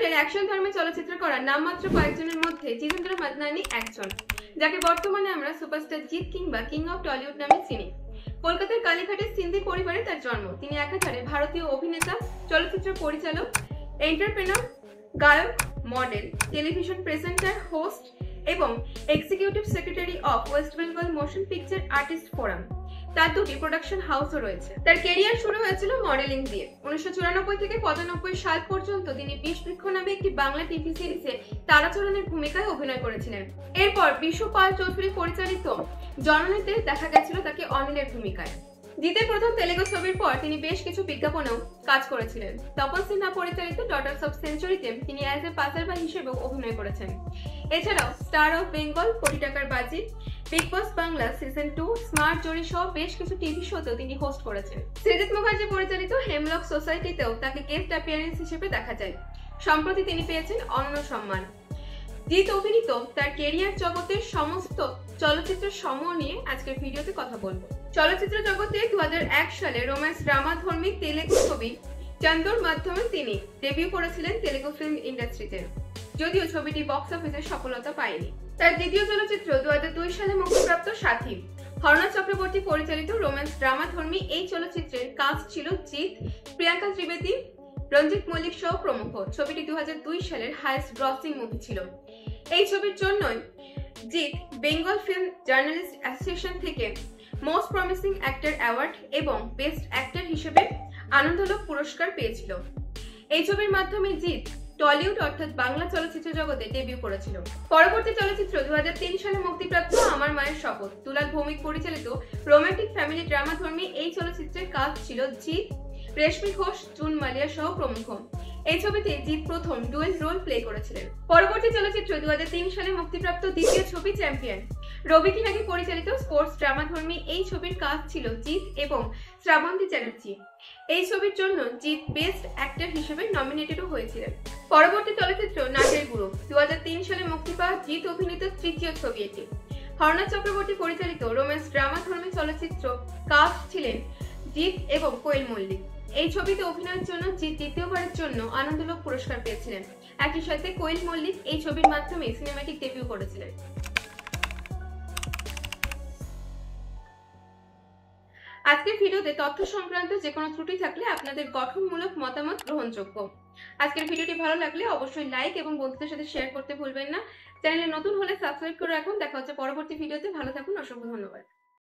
বলিউডের অ্যাকশন ধর্মী চলচ্চিত্র করা নামমাত্র কয়েকজনের মধ্যে জিতেন্দ্র মাদনানি একজন, যাকে বর্তমানে আমরা সুপারস্টার জিৎ কিংবা কিং অফ টলিউড নামে চিনি। কলকাতার কালীঘাটের সিন্ধি পরিবারে তার জন্ম। তিনি একাধারে ভারতীয় অভিনেতা, চলচ্চিত্র পরিচালক, এন্টারপ্রেনার, গায়ক, মডেল, টেলিভিশন প্রেজেন্টার, হোস্ট এবং executive secretary of West Bengal motion picture artist forum. তার দুটি প্রোডাকশন হাউসও রয়েছে। তার ক্যারিয়ার শুরু হয়েছিল মডেলিং দিয়ে। 1994 থেকে 95 সাল পর্যন্ত তিনি বিষবৃক্ষ নামে একটি বাংলা টিভি সিরিজে তারাচরণের ভূমিকায় অভিনয় করেছিলেন। এরপর বিশু পাল চৌধুরী পরিচালিত জননীতে দেখা গেছিল তাকে অনিলের ভূমিকায়। জিতের প্রথম তেলেগু ছবির পর তিনি বেশ কিছু বিজ্ঞাপনেও কাজ করেছিলেন। তপন সিনহা পরিচালিত ডটার্স অফ সেঞ্চুরিতে তিনি অ্যাজ এ পাচারবাই হিসেবেও অভিনয় করেছেন। এছাড়াও স্টার অফ বেঙ্গল, কোটি টাকার বাজি, বিগ বস বাংলা সিজন 2, স্মার্ট জরি সহ বেশ কিছু টিভি শোতেও তিনি হোস্ট করেছেন। সৃজিত মুখার্জি পরিচালিত হেমলক সোসাইটিতেও তাকে গেস্ট অ্যাপিয়ারেন্স হিসেবে দেখা যায়। সম্প্রতি তিনি পেয়েছেন অনন্য সম্মান। জিৎ অভিনীত তার ক্যারিয়ার জগতের সমস্ত চলচ্চিত্র সমূহ নিয়ে আজকের ভিডিওতে কথা বলবো। চলচ্চিত্র জগতে 2001 সালে রোম্যান্স ড্রামা ধর্মী তেলেগু ছবি চন্দুর মাধ্যমে তিনি ডেবিউ করেছিলেন তেলেগু ফিল্ম ইন্ডাস্ট্রিতে, যদিও ছবিটি বক্স অফিসে সফলতা পায়নি। তার দ্বিতীয় চলচ্চিত্র 2002 সালে মুক্তিপ্রাপ্ত সাথী, হরনাথ চক্রবর্তী পরিচালিত রোম্যান্স ড্রামা ধর্মী এই চলচ্চিত্রের কাস্ট ছিল জিৎ, প্রিয়াঙ্কা ত্রিবেদী, রঞ্জিত মল্লিক সহ প্রমুখ। ছবিটি 2002 সালের হাইয়েস্ট গ্রসিং মুভি ছিল। এই ছবির জন্যই Jeet Bengal film journalist association থেকে মোস্ট প্রমিসিং অ্যাক্টর অ্যাওয়ার্ড এবং বেস্ট অ্যাক্টর হিসেবে আনন্দলোক পুরস্কার পেয়েছিল। এই ছবির মাধ্যমে জিৎ টলিউড অর্থাৎ বাংলা চলচ্চিত্র জগতে ডেবিউ করেছিল। পরবর্তী চলচ্চিত্র 2003 সালে মুক্তিপ্রাপ্ত আমার মায়ের শপথ, দুলাল ভৌমিক পরিচালিত রোমান্টিক ফ্যামিলি ড্রামা ধর্মী এই চলচ্চিত্রের কাস্ট ছিল জিৎ, রেশমি ঘোষ, জুন মালিয়া সহ প্রমুখ। এই ছবিতে জিৎ প্রথম ডুয়েল রোল প্লে করেছিলেন। পরবর্তী চলচ্চিত্র 2003 সালে মুক্তিপ্রাপ্ত দ্বিতীয় ছবি চ্যাম্পিয়ন, রবি কিনাকি পরিচালিত স্পোর্টস ড্রামা ধর্মী এই ছবির কাস্ট ছিল জিৎ এবং শ্রাবন্তী চ্যাটার্জি। এই ছবির জন্য জিৎ বেস্ট অ্যাক্টর হিসেবে নমিনেটেডও হয়েছিলেন। পরবর্তী চলচ্চিত্র নাটের গুরু, 2003 সালে মুক্তি পাওয়া জিৎ অভিনীত তৃতীয় ছবি এটি। হরনাথ চক্রবর্তী পরিচালিত রোম্যান্স ড্রামা ধর্মী চলচ্চিত্র কাস্ট ছিলেন জিৎ এবং কোয়েল মল্লিক। এই ছবিতে অভিনয়ের জন্য জিৎ দ্বিতীয়বারের জন্য আনন্দলোক পুরস্কার পেয়েছিলেন। একই সাথে কোয়েল মল্লিক এই ছবির মাধ্যমে সিনেমাটিক ডেবিউ করেছিলেন। আজকের ভিডিওতে তথ্য সংক্রান্ত যে কোনো ত্রুটি থাকলে আপনাদের গঠনমূলক মতামত গ্রহণযোগ্য। আজকের ভিডিওটি ভালো লাগলে অবশ্যই লাইক এবং বন্ধুদের সাথে শেয়ার করতে ভুলবেন না। চ্যানেলে নতুন হলে সাবস্ক্রাইব করে রাখুন। দেখা হচ্ছে পরবর্তী ভিডিওতে। ভালো থাকুন, অসংখ্য ধন্যবাদ।